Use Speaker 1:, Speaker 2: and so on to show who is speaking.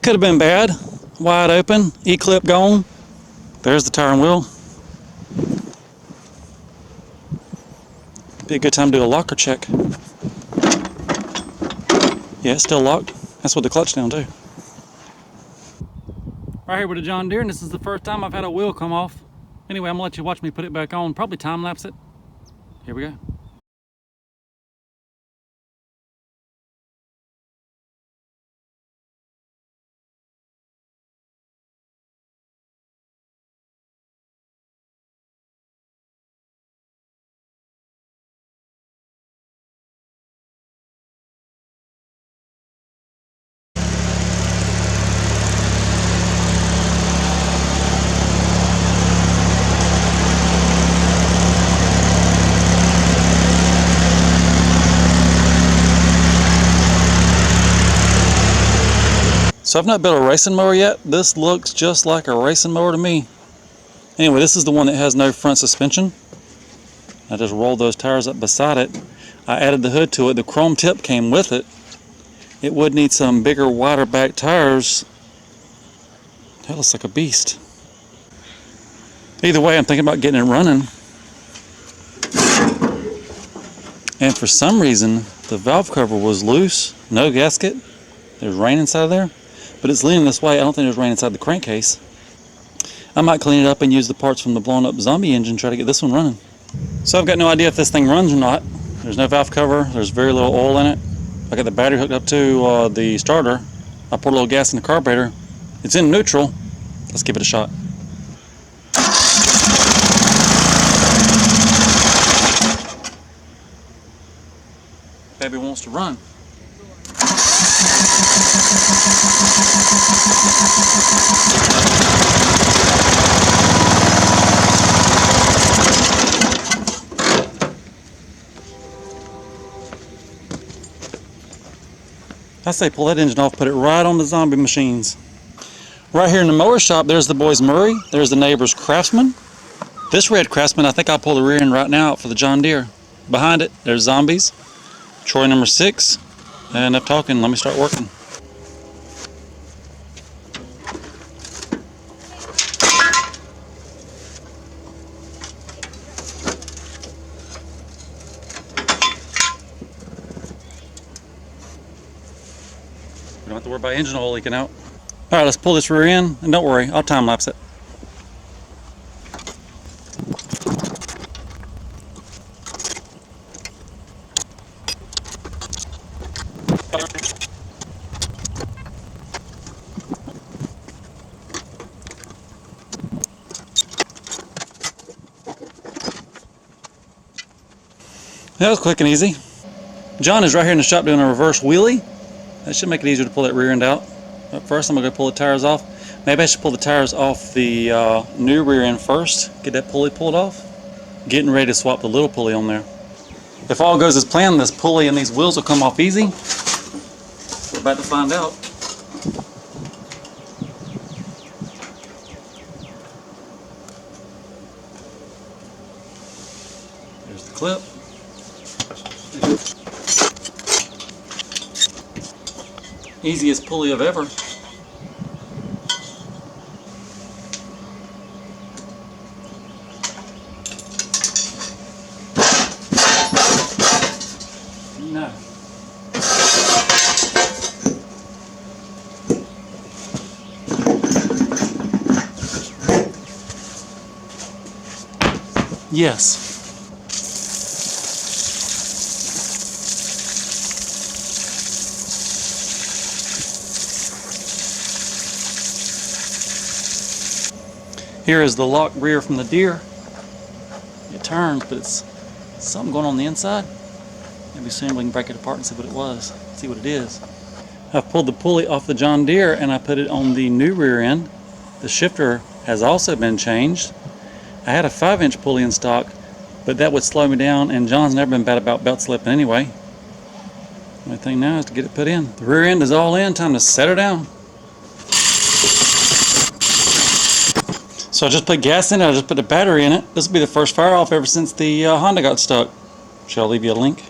Speaker 1: could have been bad. Wide open, E-clip gone. There's the tire and wheel. Be a good time to do a locker check. Yeah, it's still locked. That's with the clutch down too. Right here with a John Deere, and this is the first time I've had a wheel come off. Anyway, I'm gonna let you watch me put it back on, probably time lapse it. Here we go. So I've not built a racing mower yet. This looks just like a racing mower to me. Anyway, this is the one that has no front suspension. I just rolled those tires up beside it. I added the hood to it. The chrome tip came with it. It would need some bigger, wider back tires. That looks like a beast. Either way, I'm thinking about getting it running. And for some reason, the valve cover was loose, no gasket. There's rain inside of there. But it's leaning this way. I don't think there's rain inside the crankcase. I might clean it up and use the parts from the blown up zombie engine, try to get this one running. So I've got no idea if this thing runs or not. There's no valve cover, there's very little oil in it. I got the battery hooked up to the starter. I poured a little gas in the carburetor. It's in neutral. Let's give it a shot. Baby wants to run. I say pull that engine off, put it right on the zombie machines. Right here in the mower shop, there's the boys Murray, there's the neighbor's Craftsman. This red Craftsman, I think I'll pull the rear end right now out for the John Deere. Behind it, there's zombies. Troy number 6. Enough talking, let me start working. We don't have to worry about engine oil leaking out. Alright, let's pull this rear end, and don't worry, I'll time lapse it. That was quick and easy. John is right here in the shop doing a reverse wheelie. That should make it easier to pull that rear end out. But first I'm going to go pull the tires off. Maybe I should pull the tires off the new rear end first. Get that pulley pulled off. Getting ready to swap the little pulley on there. If all goes as planned, this pulley and these wheels will come off easy. We're about to find out. There's the clip. Easiest pulley of ever. No. Yes. Here is the locked rear from the Deere. It turns, but it's something going on the inside. Maybe soon we can break it apart and see what it was, see what it is. I've pulled the pulley off the John Deere and I put it on the new rear end. The shifter has also been changed. I had a 5-inch pulley in stock, but that would slow me down, and John's never been bad about belt slipping anyway. The only thing now is to get it put in. The rear end is all in, time to set her down. So I just put gas in it, I just put the battery in it. This will be the first fire off ever since the Honda got stuck. Shall I leave you a link?